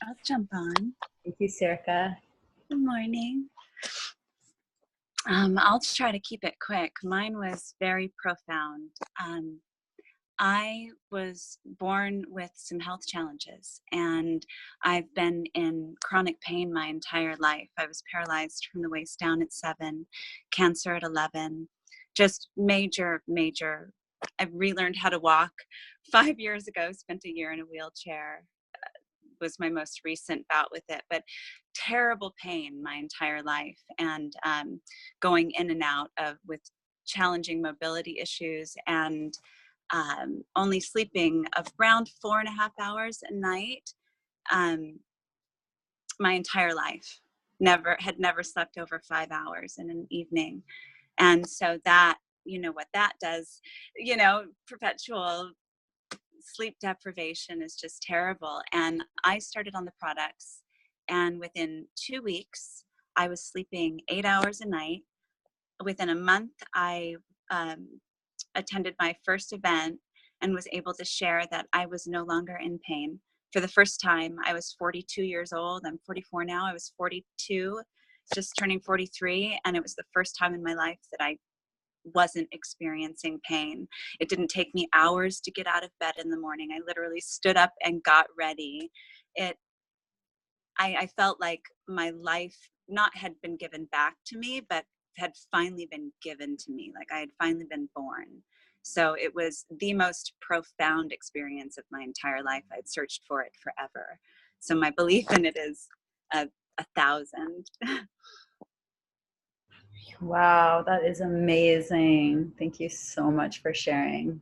I'll jump on. Thank you, Circa. Good morning. I'll try to keep it quick. Mine was very profound. I was born with some health challenges, and I've been in chronic pain my entire life. I was paralyzed from the waist down at 7, cancer at 11, just major. I relearned how to walk 5 years ago, spent a year in a wheelchair, was my most recent bout with it, but terrible pain my entire life, and going in and out with challenging mobility issues, and only sleeping around 4.5 hours a night my entire life. Had never slept over 5 hours in an evening. And so that, you know, what that does, you know, perpetual sleep deprivation is just terrible. And I started on the products, and within 2 weeks, I was sleeping 8 hours a night. Within a month, I attended my first event and was able to share that I was no longer in pain. For the first time, I was 42 years old. I'm 44 now. I was 42, just turning 43. And it was the first time in my life that I wasn't experiencing pain. It didn't take me hours to get out of bed in the morning. I literally stood up and got ready. I felt like my life not had been given back to me, but had finally been given to me. Like I had finally been born. So it was the most profound experience of my entire life. I'd searched for it forever. So my belief in it is 1,000. Wow, that is amazing. Thank you so much for sharing.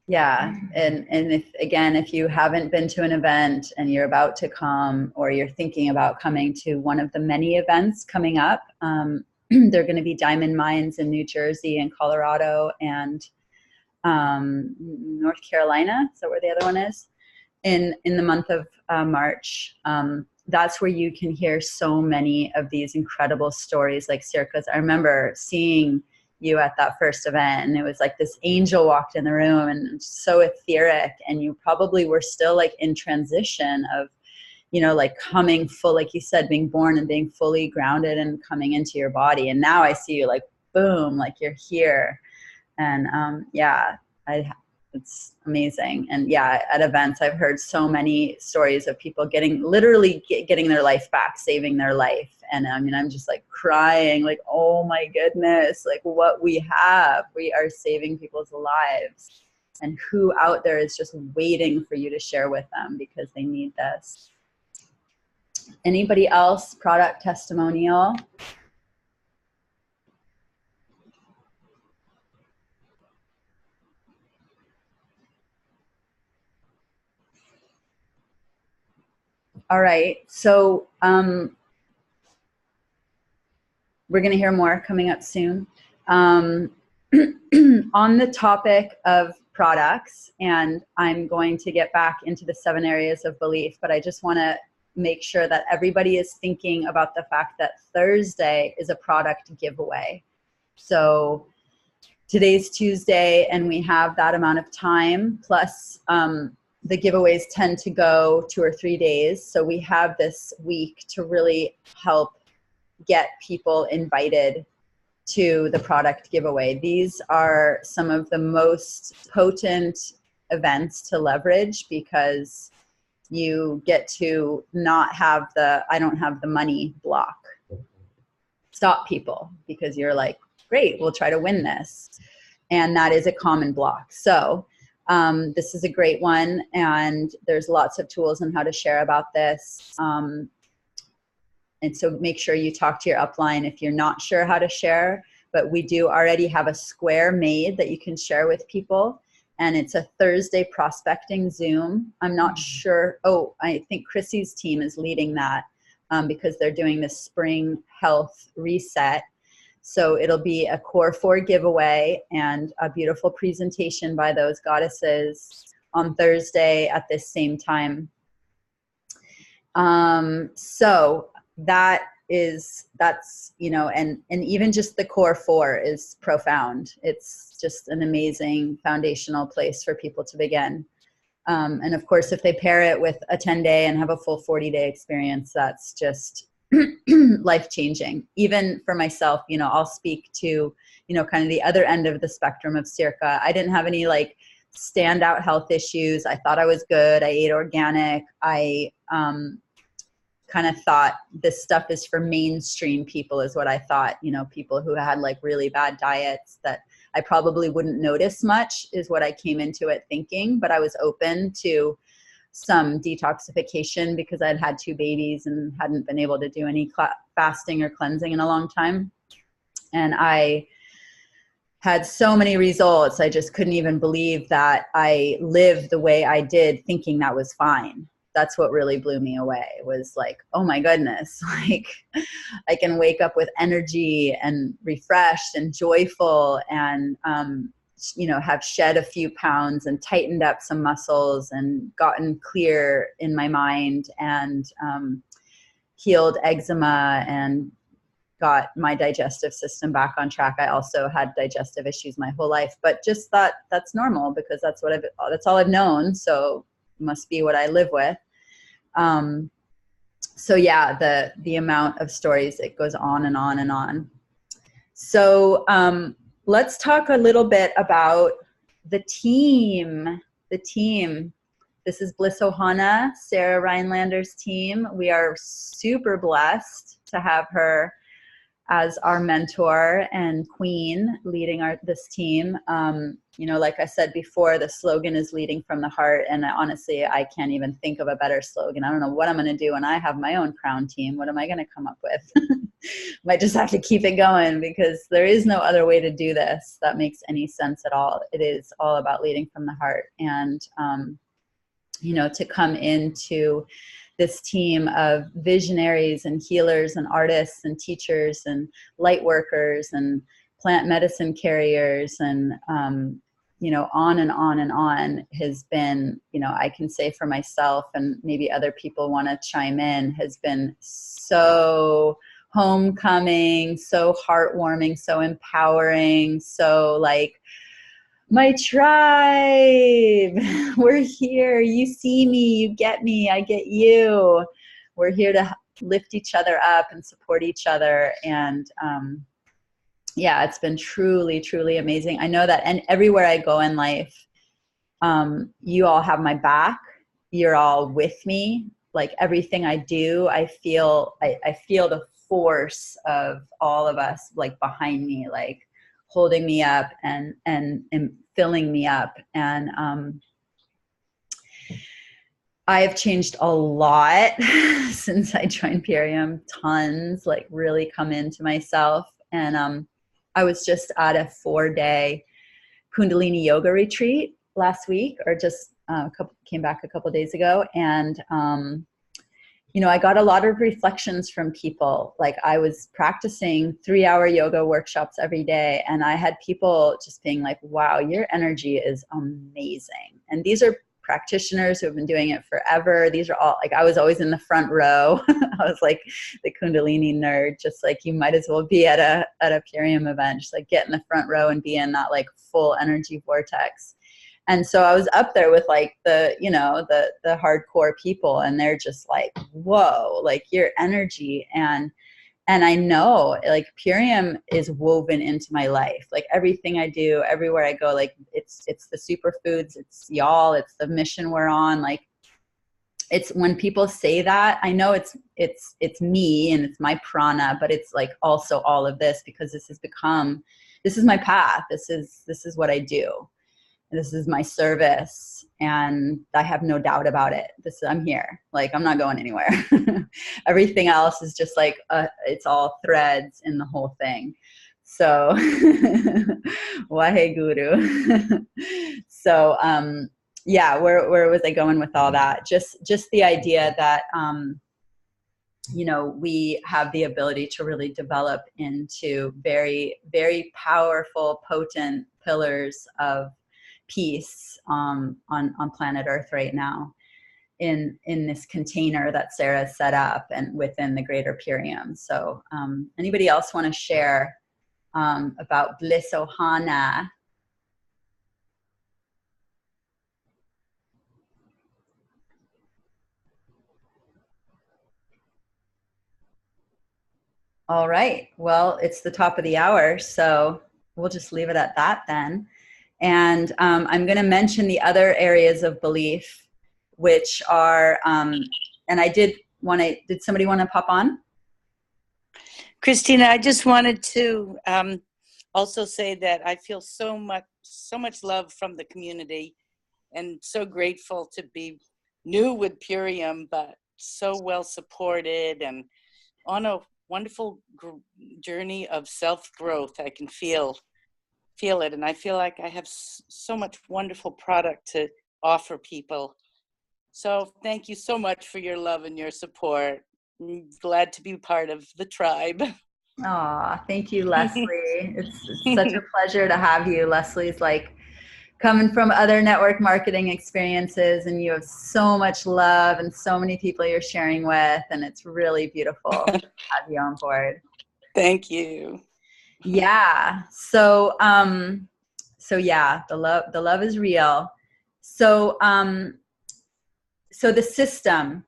Yeah. And if you haven't been to an event and you're about to come, or you're thinking about coming to one of the many events coming up, they're going to be diamond mines in New Jersey and Colorado and North Carolina. Is that where the other one is? In the month of March. That's where you can hear so many of these incredible stories like Circa's. I remember seeing you at that first event, and it was like this angel walked in the room and so etheric, and you probably were still like in transition of, you know, like coming full, like you said, being born and being fully grounded and coming into your body. And now I see you like, boom, like you're here. And it's amazing. And yeah, at events, I've heard so many stories of people getting their life back, saving their life. And I mean, I'm just like crying, like, oh my goodness, like what we are saving people's lives, and who out there is just waiting for you to share with them because they need this. Anybody else? Product testimonial? All right. So we're going to hear more coming up soon. On the topic of products, and I'm going to get back into the 7 areas of belief, but I just want to make sure that everybody is thinking about the fact that Thursday is a product giveaway. So today's Tuesday, and we have that amount of time, plus the giveaways tend to go 2 or 3 days. So we have this week to really help get people invited to the product giveaway. These are some of the most potent events to leverage because you get to not have I don't have the money block stop people, because you're like, great, we'll try to win this. And that is a common block. So this is a great one, and there's lots of tools on how to share about this. And so make sure you talk to your upline if you're not sure how to share, but we do already have a square made that you can share with people. And it's a Thursday prospecting Zoom. I'm not sure. Oh, I think Chrissy's team is leading that because they're doing the spring health reset. So it'll be a Core 4 giveaway and a beautiful presentation by those goddesses on Thursday at this same time. So that's, you know, and even just the Core 4 is profound. It's just an amazing foundational place for people to begin. And of course, if they pair it with a 10-day and have a full 40-day experience, that's just life-changing. Even for myself, you know, I'll speak to, you know, kind of the other end of the spectrum of Circa. I didn't have any like standout health issues. I thought I was good. I ate organic. I kind of thought this stuff is for mainstream people, is what I thought, you know, people who had like really bad diets that I probably wouldn't notice much is what I came into it thinking. But I was open to some detoxification because I'd had 2 babies and hadn't been able to do any fasting or cleansing in a long time. And I had so many results. I just couldn't even believe that I lived the way I did, thinking that was fine. That's what really blew me away. It was like, oh my goodness, like I can wake up with energy and refreshed and joyful and, you know, have shed a few pounds and tightened up some muscles and gotten clear in my mind and healed eczema and got my digestive system back on track. I also had digestive issues my whole life, but just thought that's normal because that's all I've known. So it must be what I live with. So yeah, the amount of stories, it goes on and on and on. So, let's talk a little bit about the team. This is Bliss Ohana, Sarah Rhinelander's team. We are super blessed to have her as our mentor and queen leading this team. You know, like I said before, the slogan is leading from the heart. And honestly, I can't even think of a better slogan. I don't know what I'm going to do when I have my own crown team. What am I going to come up with? might just have to keep it going, because there is no other way to do this that makes any sense at all. It is all about leading from the heart. And, you know, to come into this team of visionaries and healers and artists and teachers and light workers and plant medicine carriers and, you know, on and on and on has been, you know, I can say for myself, and maybe other people want to chime in, has been so homecoming, so heartwarming, so empowering, so like, my tribe, we're here. You see me, you get me, I get you. We're here to lift each other up and support each other. And yeah, it's been truly, truly amazing. I know that, and everywhere I go in life, you all have my back. You're all with me. Like everything I do, I feel the force of all of us, like behind me, like holding me up and filling me up. And I have changed a lot since I joined Purium, tons, like really come into myself. And I was just at a 4-day Kundalini yoga retreat last week, or just came back a couple days ago. And you know, I got a lot of reflections from people. Like I was practicing 3-hour yoga workshops every day, and I had people just being like, wow, your energy is amazing. And these are practitioners who have been doing it forever. These are all, like, I was always in the front row. I was like the Kundalini nerd, just like you might as well be at a Purium event, just like get in the front row and be in that like full energy vortex. And so I was up there with like the, you know, the hardcore people, and they're just like, whoa, like your energy. And I know like Purium is woven into my life. Like everything I do, everywhere I go, like it's the superfoods, it's y'all, it's the mission we're on. Like it's when people say that, I know it's me and it's my prana, but it's like also all of this, because this is my path. This is what I do. This is my service, and I have no doubt about it. I'm here. Like, I'm not going anywhere. Everything else is just like, it's all threads in the whole thing. So, Waheguru. So, yeah, where was I going with all that? Just the idea that, you know, we have the ability to really develop into very, very powerful, potent pillars of peace on planet Earth right now, in this container that Sarah set up and within the greater Purium. So anybody else want to share about Bliss Ohana? All right, well, it's the top of the hour, so we'll just leave it at that then. And I'm going to mention the other areas of belief, which are, and I did somebody want to pop on? Christina, I just wanted to also say that I feel so much love from the community, and so grateful to be new with Purium, but so well supported and on a wonderful journey of self-growth. I can feel it, and I feel like I have so much wonderful product to offer people. So thank you so much for your love and your support. I'm glad to be part of the tribe. Aw, thank you, Leslie. It's such a pleasure to have you. Leslie's like coming from other network marketing experiences, and you have so much love and so many people you're sharing with, and it's really beautiful to have you on board. Thank you. Yeah. So yeah, the love is real. So so the system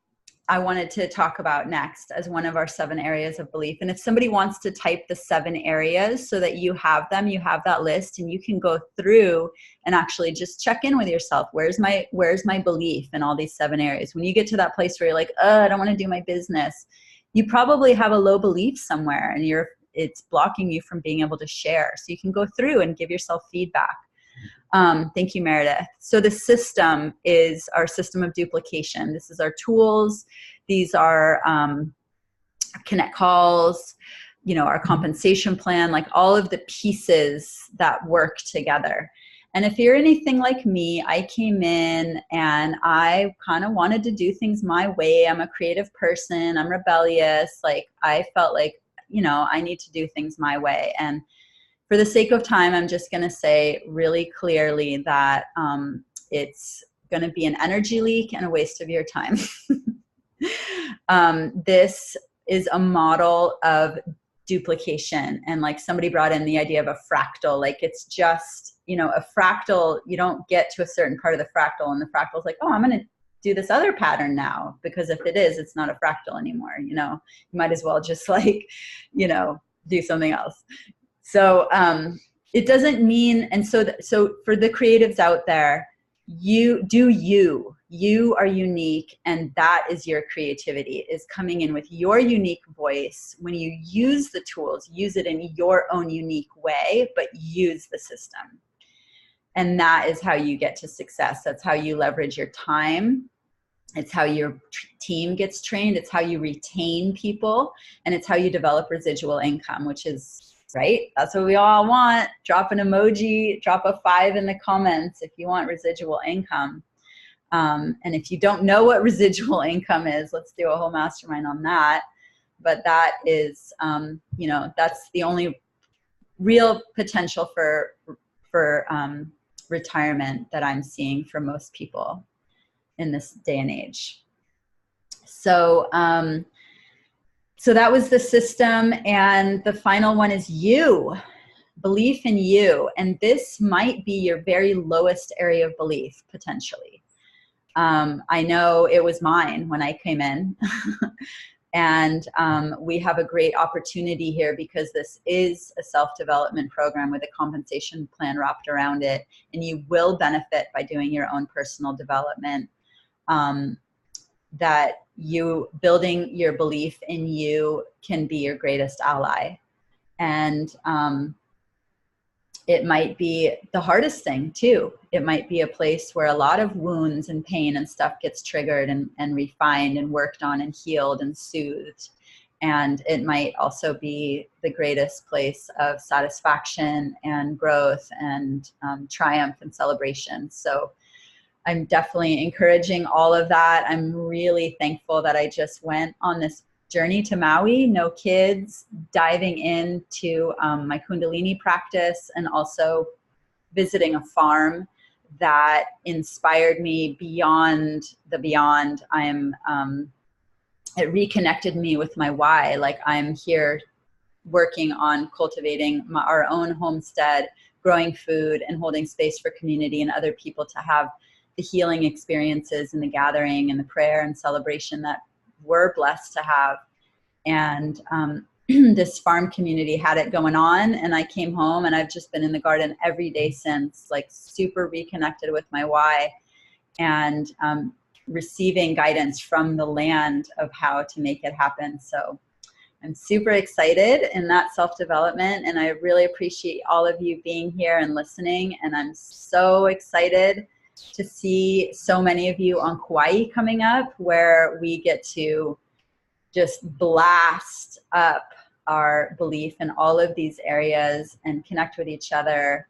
I wanted to talk about next as one of our 7 areas of belief. And if somebody wants to type the 7 areas so that you have them, you have that list, and you can go through and actually just check in with yourself. Where's my belief in all these 7 areas? When you get to that place where you're like, I don't want to do my business, you probably have a low belief somewhere, and it's blocking you from being able to share. So you can go through and give yourself feedback. Thank you, Meredith. So the system is our system of duplication. This is our tools. These are Connect calls, you know, our compensation plan, like all of the pieces that work together. And if you're anything like me, I came in and I kind of wanted to do things my way. I'm a creative person. I'm rebellious. Like I felt like, you know, I need to do things my way. And for the sake of time, I'm just going to say really clearly that it's going to be an energy leak and a waste of your time. This is a model of duplication. And like somebody brought in the idea of a fractal, like it's just, you know, a fractal, you don't get to a certain part of the fractal and the fractal is like, oh, I'm going to do this other pattern now, because if it is, it's not a fractal anymore. You know, you might as well just like, you know, do something else. So it doesn't mean, and so for the creatives out there, you are unique, and that is your creativity, is coming in with your unique voice. When you use the tools, use it in your own unique way, but use the system. And that is how you get to success. That's how you leverage your time. It's how your team gets trained. It's how you retain people, and it's how you develop residual income, which is right. That's what we all want. Drop an emoji, drop a 5 in the comments if you want residual income. And if you don't know what residual income is, let's do a whole mastermind on that. But that is, you know, that's the only real potential for retirement that I'm seeing for most people in this day and age. So, so that was the system. And the final one is you. Belief in you. And this might be your very lowest area of belief, potentially. I know it was mine when I came in. And we have a great opportunity here, because this is a self-development program with a compensation plan wrapped around it. And you will benefit by doing your own personal development. That you building your belief in you can be your greatest ally. And it might be the hardest thing too. It might be a place where a lot of wounds and pain and stuff gets triggered and refined and worked on and healed and soothed. And it might also be the greatest place of satisfaction and growth and triumph and celebration. So I'm definitely encouraging all of that. I'm really thankful that I just went on this journey to Maui, no kids, diving into my Kundalini practice, and also visiting a farm that inspired me beyond the beyond. It reconnected me with my why. Like I'm here working on cultivating our own homestead, growing food, and holding space for community and other people to have the healing experiences and the gathering and the prayer and celebration that we're blessed to have. And this farm community had it going on, and I came home and I've just been in the garden every day since, like super reconnected with my why, and receiving guidance from the land of how to make it happen. So I'm super excited in that self-development, and I really appreciate all of you being here and listening. And I'm so excited to see so many of you on Kauai coming up, where we get to just blast up our belief in all of these areas and connect with each other.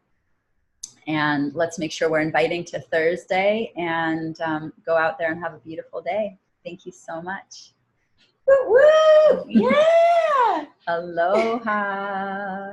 And let's make sure we're inviting to Thursday, and go out there and have a beautiful day. Thank you so much. Woo woo! Yeah! Aloha.